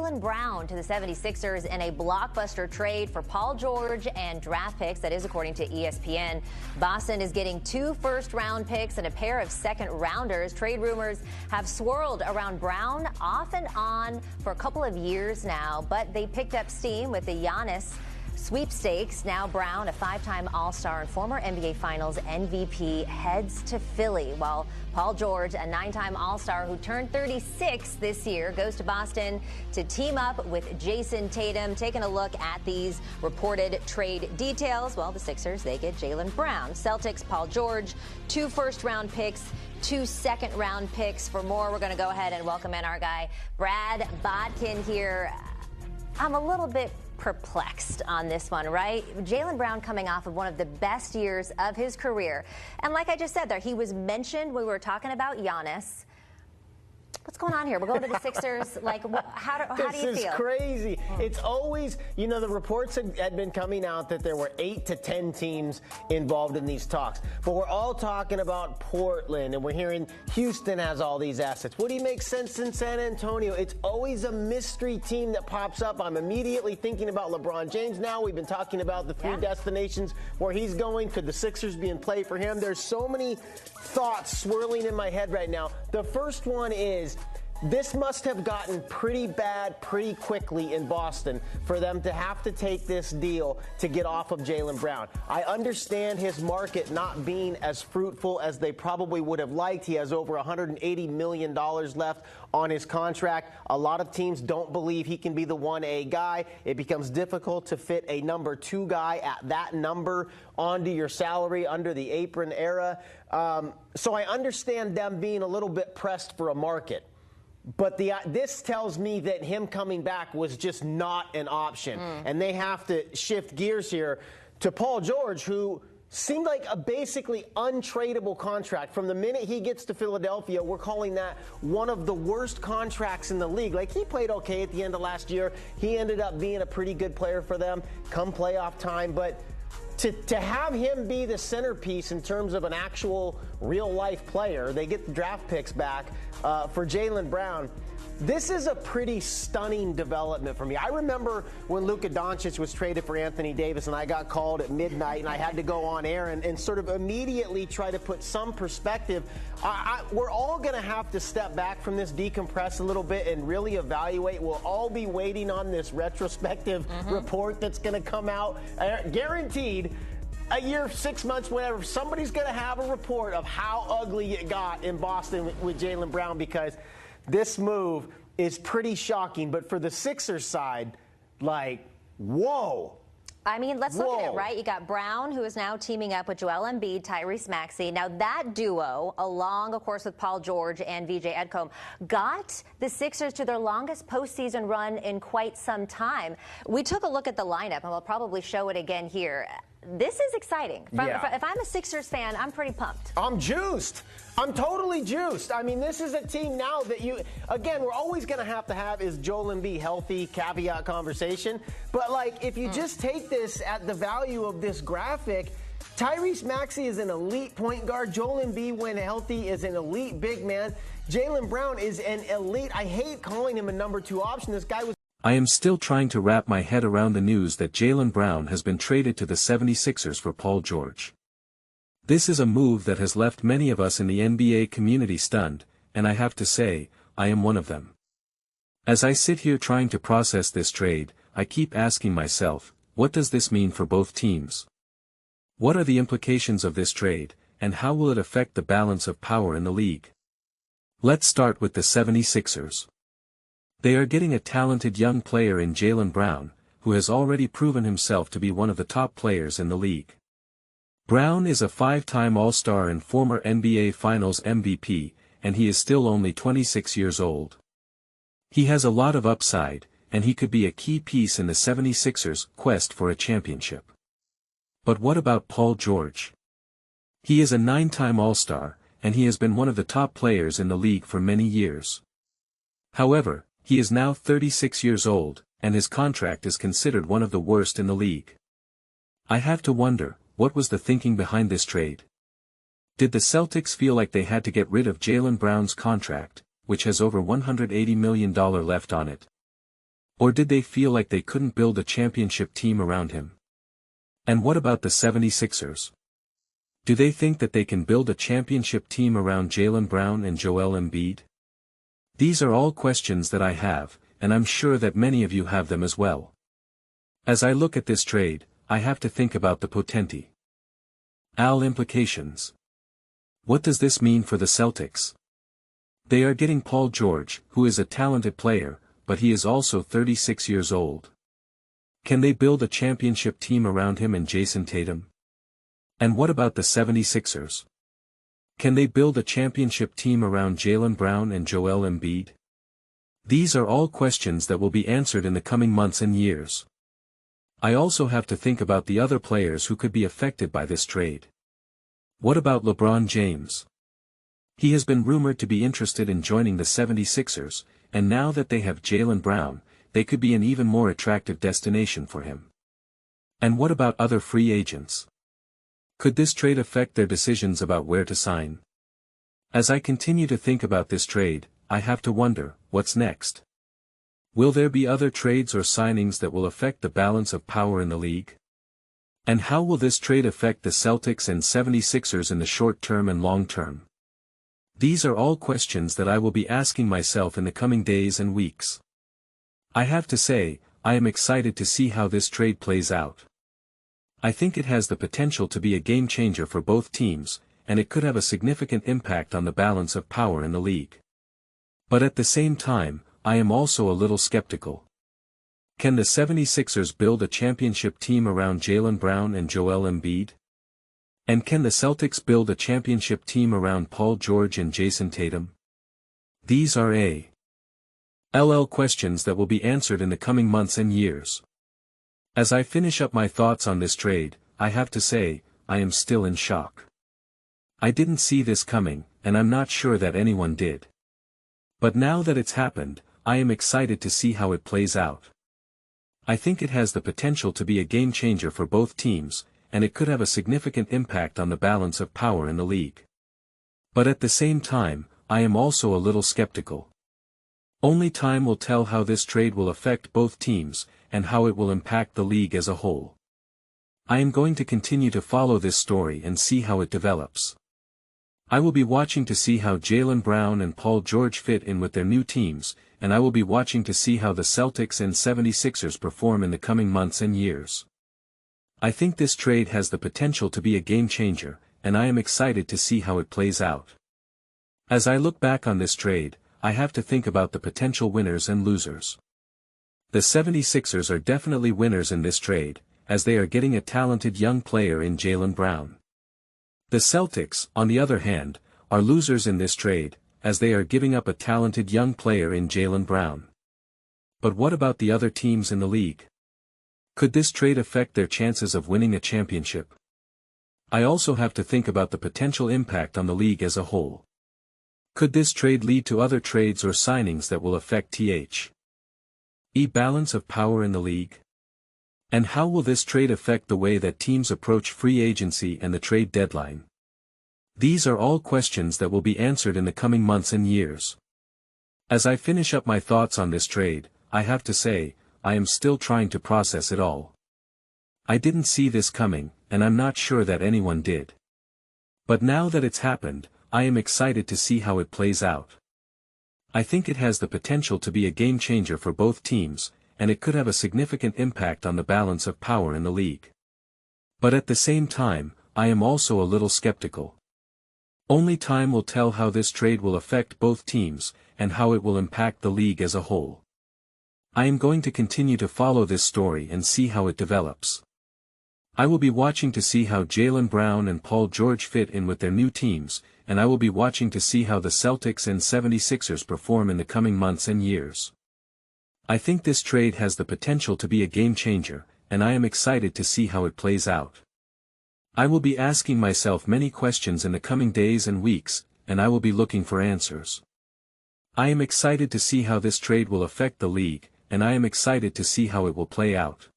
Jaylen Brown to the 76ers in a blockbuster trade for Paul George and draft picks. That is according to ESPN. Boston is getting 2 first-round picks and a pair of second-rounders. Trade rumors have swirled around Brown off and on for a couple of years now, but they picked up steam with the Giannis sweepstakes. Now Brown, a 5-time All-Star and former NBA Finals MVP, heads to Philly, while Paul George, a 9-time All-Star who turned 36 this year, goes to Boston to team up with Jason Tatum. Taking a look at these reported trade details, well, the Sixers, they get Jaylen Brown. Celtics, Paul George, 2 first-round picks, 2 second-round picks. For more, we're going to go ahead and welcome in our guy, Brad Bodkin here. I'm a little bit perplexed on this one, right? Jaylen Brown coming off of one of the best years of his career. And like I just said there, he was mentioned when we were talking about Giannis. What's going on here? We're going to the Sixers. Like, how do you feel? This is crazy. It's always, you know, the reports had been coming out that there were 8 to 10 teams involved in these talks. But we're all talking about Portland, and we're hearing Houston has all these assets. Would he make sense in San Antonio? It's always a mystery team that pops up. I'm immediately thinking about LeBron James now. We've been talking about the 3 destinations where he's going. Could the Sixers be in play for him? There's so many thoughts swirling in my head right now. The first one is, this must have gotten pretty bad pretty quickly in Boston for them to have to take this deal to get off of Jaylen Brown. I understand his market not being as fruitful as they probably would have liked. He has over $180 million left on his contract. A lot of teams don't believe he can be the 1A guy. It becomes difficult to fit a number 2 guy at that number onto your salary under the apron era. So I understand them being a little bit pressed for a market. But this tells me that him coming back was just not an option. And they have to shift gears here to Paul George, who seemed like a basically untradeable contract. From the minute he gets to Philadelphia, we're calling that one of the worst contracts in the league. Like, he played okay at the end of last year. He ended up being a pretty good player for them come playoff time. But to have him be the centerpiece in terms of an actual real-life player, they get the draft picks back for Jaylen Brown. This is a pretty stunning development for me. I remember when Luka Doncic was traded for Anthony Davis, and I got called at midnight, and I had to go on air and sort of immediately try to put some perspective. We're all going to have to step back from this, decompress a little bit, and really evaluate. We'll all be waiting on this retrospective report that's going to come out, guaranteed. A year, 6 months, whatever, somebody's going to have a report of how ugly it got in Boston with Jaylen Brown, because this move is pretty shocking. But for the Sixers side, like, whoa. I mean, let's look at it, right? You got Brown, who is now teaming up with Joel Embiid, Tyrese Maxey. Now, that duo, along, of course, with Paul George and VJ Edcombe, got the Sixers to their longest postseason run in quite some time. We took a look at the lineup, and we'll probably show it again here. This is exciting. If I'm a Sixers fan, I'm pretty pumped. I'm juiced. I'm totally juiced. I mean, this is a team now that again, we're always going to have is Joel Embiid healthy, caveat conversation. But, like, if you just take this at the value of this graphic, Tyrese Maxey is an elite point guard. Joel Embiid, when healthy, is an elite big man. Jaylen Brown is an elite. I hate calling him a number 2 option. This guy was. I am still trying to wrap my head around the news that Jaylen Brown has been traded to the 76ers for Paul George. This is a move that has left many of us in the NBA community stunned, and I have to say, I am one of them. As I sit here trying to process this trade, I keep asking myself, what does this mean for both teams? What are the implications of this trade, and how will it affect the balance of power in the league? Let's start with the 76ers. They are getting a talented young player in Jaylen Brown, who has already proven himself to be one of the top players in the league. Brown is a 5-time All-Star and former NBA Finals MVP, and he is still only 26 years old. He has a lot of upside, and he could be a key piece in the 76ers' quest for a championship. But what about Paul George? He is a 9-time All-Star, and he has been one of the top players in the league for many years. However, he is now 36 years old, and his contract is considered one of the worst in the league. I have to wonder, what was the thinking behind this trade? Did the Celtics feel like they had to get rid of Jaylen Brown's contract, which has over $180 million left on it? Or did they feel like they couldn't build a championship team around him? And what about the 76ers? Do they think that they can build a championship team around Jaylen Brown and Joel Embiid? These are all questions that I have, and I'm sure that many of you have them as well. As I look at this trade, I have to think about the potential implications. What does this mean for the Celtics? They are getting Paul George, who is a talented player, but he is also 36 years old. Can they build a championship team around him and Jason Tatum? And what about the 76ers? Can they build a championship team around Jaylen Brown and Joel Embiid? These are all questions that will be answered in the coming months and years. I also have to think about the other players who could be affected by this trade. What about LeBron James? He has been rumored to be interested in joining the 76ers, and now that they have Jaylen Brown, they could be an even more attractive destination for him. And what about other free agents? Could this trade affect their decisions about where to sign? As I continue to think about this trade, I have to wonder, what's next? Will there be other trades or signings that will affect the balance of power in the league? And how will this trade affect the Celtics and 76ers in the short term and long term? These are all questions that I will be asking myself in the coming days and weeks. I have to say, I am excited to see how this trade plays out. I think it has the potential to be a game changer for both teams, and it could have a significant impact on the balance of power in the league. But at the same time, I am also a little skeptical. Can the 76ers build a championship team around Jaylen Brown and Joel Embiid? And can the Celtics build a championship team around Paul George and Jason Tatum? These are questions that will be answered in the coming months and years. As I finish up my thoughts on this trade, I have to say, I am still in shock. I didn't see this coming, and I'm not sure that anyone did. But now that it's happened, I am excited to see how it plays out. I think it has the potential to be a game changer for both teams, and it could have a significant impact on the balance of power in the league. But at the same time, I am also a little skeptical. Only time will tell how this trade will affect both teams, and how it will impact the league as a whole. I am going to continue to follow this story and see how it develops. I will be watching to see how Jaylen Brown and Paul George fit in with their new teams, and I will be watching to see how the Celtics and 76ers perform in the coming months and years. I think this trade has the potential to be a game changer, and I am excited to see how it plays out. As I look back on this trade, I have to think about the potential winners and losers. The 76ers are definitely winners in this trade, as they are getting a talented young player in Jaylen Brown. The Celtics, on the other hand, are losers in this trade, as they are giving up a talented young player in Jaylen Brown. But what about the other teams in the league? Could this trade affect their chances of winning a championship? I also have to think about the potential impact on the league as a whole. Could this trade lead to other trades or signings that will affect the balance of power in the league? And how will this trade affect the way that teams approach free agency and the trade deadline? These are all questions that will be answered in the coming months and years. As I finish up my thoughts on this trade, I have to say, I am still trying to process it all. I didn't see this coming, and I'm not sure that anyone did. But now that it's happened, I am excited to see how it plays out. I think it has the potential to be a game changer for both teams, and it could have a significant impact on the balance of power in the league. But at the same time, I am also a little skeptical. Only time will tell how this trade will affect both teams, and how it will impact the league as a whole. I am going to continue to follow this story and see how it develops. I will be watching to see how Jaylen Brown and Paul George fit in with their new teams, and I will be watching to see how the Celtics and 76ers perform in the coming months and years. I think this trade has the potential to be a game changer, and I am excited to see how it plays out. I will be asking myself many questions in the coming days and weeks, and I will be looking for answers. I am excited to see how this trade will affect the league, and I am excited to see how it will play out.